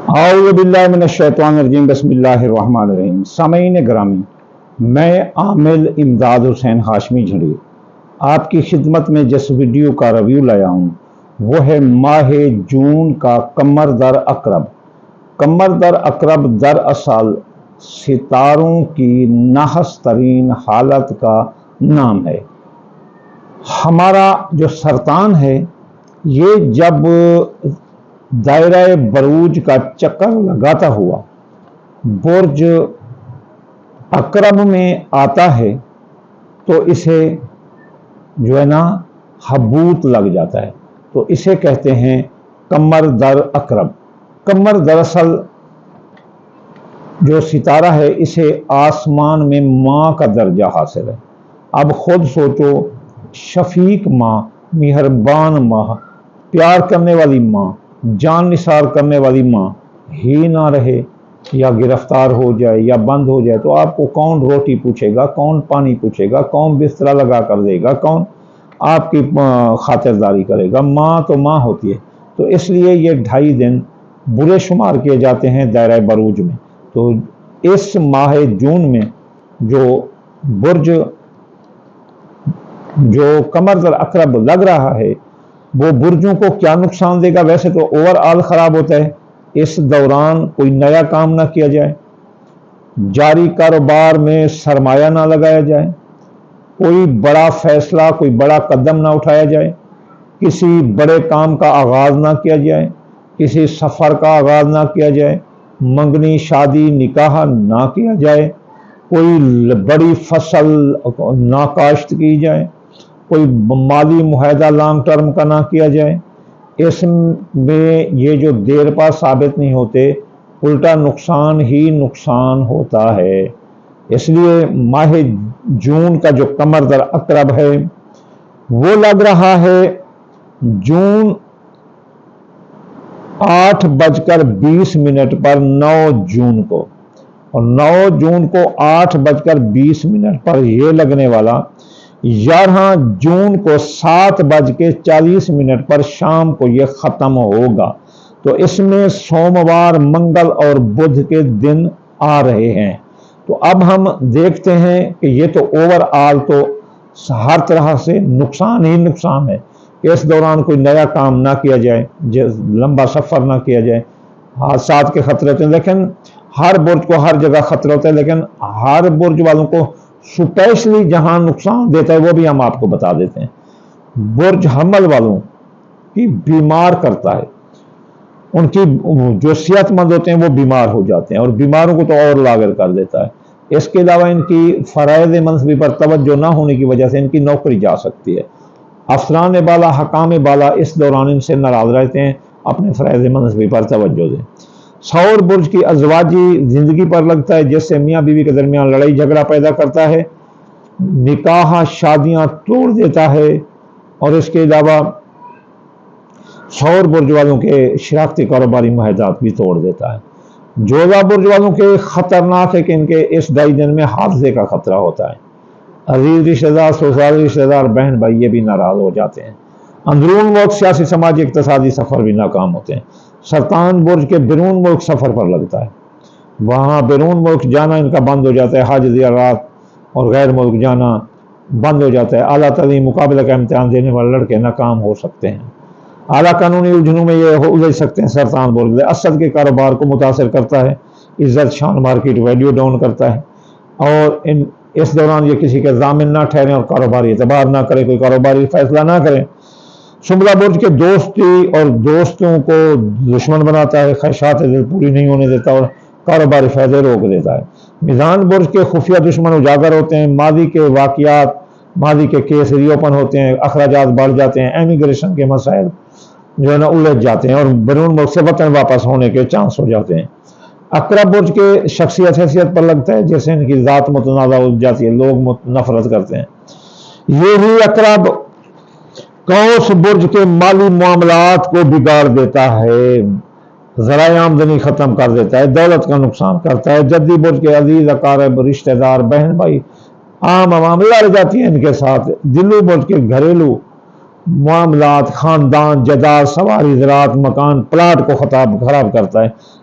اعوذ باللہ من الشیطان الرجیم بسم اللہ الرحمن الرحیم۔ سامعین گرامی، میں عامل امداد حسین ہاشمی جھڑی آپ کی خدمت میں جس ویڈیو کا ریویو لایا ہوں وہ ہے ماہ جون کا قمر در عقرب۔ قمر در عقرب دراصل ستاروں کی نحس ترین حالت کا نام ہے۔ ہمارا جو سرطان ہے یہ جب دائرہ بروج کا چکر لگاتا ہوا برج عقرب میں آتا ہے تو اسے جو ہے نا حبوط لگ جاتا ہے، تو اسے کہتے ہیں قمر در عقرب۔ قمر دراصل جو ستارہ ہے اسے آسمان میں ماں کا درجہ حاصل ہے۔ اب خود سوچو، شفیق ماں، مہربان ماں، پیار کرنے والی ماں، جان نثار کرنے والی ماں ہی نہ رہے یا گرفتار ہو جائے یا بند ہو جائے تو آپ کو کون روٹی پوچھے گا، کون پانی پوچھے گا، کون بستر لگا کر دے گا، کون آپ کی خاطرداری کرے گا؟ ماں تو ماں ہوتی ہے۔ تو اس لیے یہ 2.5 دن برے شمار کیے جاتے ہیں دائرہ بروج میں۔ تو اس ماہ جون میں جو برج جو قمر در عقرب لگ رہا ہے وہ برجوں کو کیا نقصان دے گا؟ ویسے تو اوور آل خراب ہوتا ہے۔ اس دوران کوئی نیا کام نہ کیا جائے، جاری کاروبار میں سرمایہ نہ لگایا جائے، کوئی بڑا فیصلہ، کوئی بڑا قدم نہ اٹھایا جائے، کسی بڑے کام کا آغاز نہ کیا جائے، کسی سفر کا آغاز نہ کیا جائے، منگنی شادی نکاح نہ کیا جائے، کوئی بڑی فصل نہ کاشت کی جائے، کوئی مالی معاہدہ لانگ ٹرم کا نہ کیا جائے۔ اس میں یہ جو دیر پا ثابت نہیں ہوتے، الٹا نقصان ہی نقصان ہوتا ہے۔ اس لیے ماہ جون کا جو قمر در عقرب ہے وہ لگ رہا ہے جون 8:20 پر 9 جون کو، اور 9 جون کو 8:20 پر یہ لگنے والا 11 جون کو 7:40 پر شام کو یہ ختم ہوگا۔ تو اس میں سوموار، منگل اور بدھ کے دن آ رہے ہیں۔ تو اب ہم دیکھتے ہیں کہ یہ تو اوور آل تو ہر طرح سے نقصان ہی نقصان ہے کہ اس دوران کوئی نیا کام نہ کیا جائے، لمبا سفر نہ کیا جائے، حادثات کے خطرے ہوتے ہیں۔ لیکن ہر برج کو ہر جگہ خطرہ ہوتا ہے، لیکن ہر برج والوں کو سپیشلی جہاں نقصان دیتا ہے وہ بھی ہم آپ کو بتا دیتے ہیں۔ برج حمل والوں کی بیمار کرتا ہے، ان کی جو صحت مند ہوتے ہیں وہ بیمار ہو جاتے ہیں اور بیماروں کو تو اور لاغر کر دیتا ہے۔ اس کے علاوہ ان کی فرائض منصبی پر توجہ نہ ہونے کی وجہ سے ان کی نوکری جا سکتی ہے۔ افسران بالا، حکام بالا اس دوران ان سے ناراض رہتے ہیں، اپنے فرائض منصبی پر توجہ دیں۔ سور برج کی ازواجی زندگی پر لگتا ہے، جس سے میاں بیوی کے درمیان لڑائی جھگڑا پیدا کرتا ہے، نکاح شادیاں توڑ دیتا ہے، اور اس کے علاوہ سور برج والوں کے شراکتی کاروباری معاہدات بھی توڑ دیتا ہے۔ جوزہ برج والوں کے خطرناک ہے کہ ان کے اس 2.5 دن میں حادثے کا خطرہ ہوتا ہے۔ عزیز رشتہ دار، سسرالی رشتہ دار، بہن بھائی یہ بھی ناراض ہو جاتے ہیں۔ اندرون ملک سیاسی، سماجی، اقتصادی سفر بھی ناکام ہوتے ہیں۔ سرطان برج کے بیرون ملک سفر پر لگتا ہے، وہاں بیرون ملک جانا ان کا بند ہو جاتا ہے، حج زیارات اور غیر ملک جانا بند ہو جاتا ہے۔ اعلیٰ تعلیم مقابلہ کا امتحان دینے والے لڑکے ناکام ہو سکتے ہیں۔ اعلیٰ قانونی الجھنوں میں یہ الجھ سکتے ہیں۔ سرطان برج اسد کے کاروبار کو متاثر کرتا ہے، عزت شان، مارکیٹ ویلیو ڈاؤن کرتا ہے، اور اس دوران یہ کسی کے ضامن نہ ٹھہریں اور کاروباری اعتبار نہ کریں، کوئی کاروباری فیصلہ نہ کریں۔ شملہ برج کے دوستی اور دوستوں کو دشمن بناتا ہے، خواہشات دل پوری نہیں ہونے دیتا اور کاروباری فائدے روک دیتا ہے۔ میزان برج کے خفیہ دشمن اجاگر ہوتے ہیں، ماضی کے واقعات، ماضی کے کیس ری اوپن ہوتے ہیں، اخراجات بڑھ جاتے ہیں، امیگریشن کے مسائل جو ہے نا الجھ جاتے ہیں اور بیرون ملک سے وطن واپس ہونے کے چانس ہو جاتے ہیں۔ عقرب برج کے شخصیت حیثیت پر لگتا ہے، جیسے ان کی ذات متنازع ہو جاتی ہے، لوگ نفرت کرتے ہیں۔ یہی عقرب قوس برج کے مالی معاملات کو بگاڑ دیتا ہے، ذرائع آمدنی ختم کر دیتا ہے، دولت کا نقصان کرتا ہے۔ جدی برج کے عزیز اقارب، رشتہ دار، بہن بھائی، عام عوام لڑ جاتی ہیں ان کے ساتھ۔ دلو برج کے گھریلو معاملات، خاندان، جائیداد، سواری، زراعت، مکان، پلاٹ کو خراب کرتا ہے۔